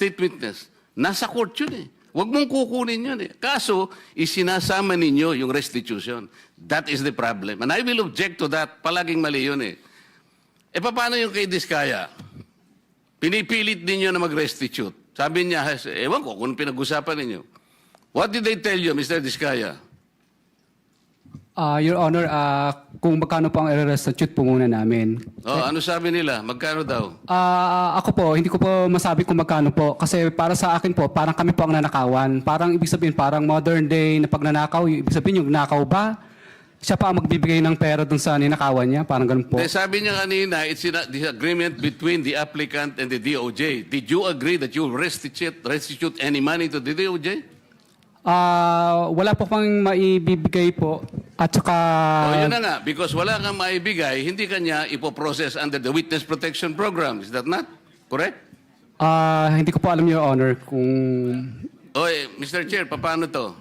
state witness. Nasa court yun eh. Huwag mong kukunin yun eh. Kaso, isinasama ninyo yung restitution. That is the problem. And I will object to that. Palaging mali yun eh. E paano yung kay Diskaya? Pinipilit ninyo na mag-restitute. Sabi niya, ewan ko kung pinag-usapan ninyo. What did they tell you, Mr. Diskaya? Your Honor, kung magkano po ang i-restitute po muna namin. Oh, ano sabi nila? Magkano daw? Ako po, hindi ko po masabi kung magkano po. Kasi para sa akin po, parang kami po ang nanakawan. Parang ibig sabihin, parang modern day na pagnanakaw. Ibig sabihin, yung nakaw ba? Siya pa ang magbibigay ng pera dun sa ninakawan niya. Parang ganun po. Sabi niya kanina, it's the agreement between the applicant and the DOJ. Did you agree that you will restitute any money to the DOJ? Wala po pang maibibigay po. At saka... Yun na nga, because wala kang maibigay, hindi kanya ipoprocess under the Witness Protection Program. Is that not correct? Hindi ko po alam, Your Honor, kung... Mr. Chair, paano to?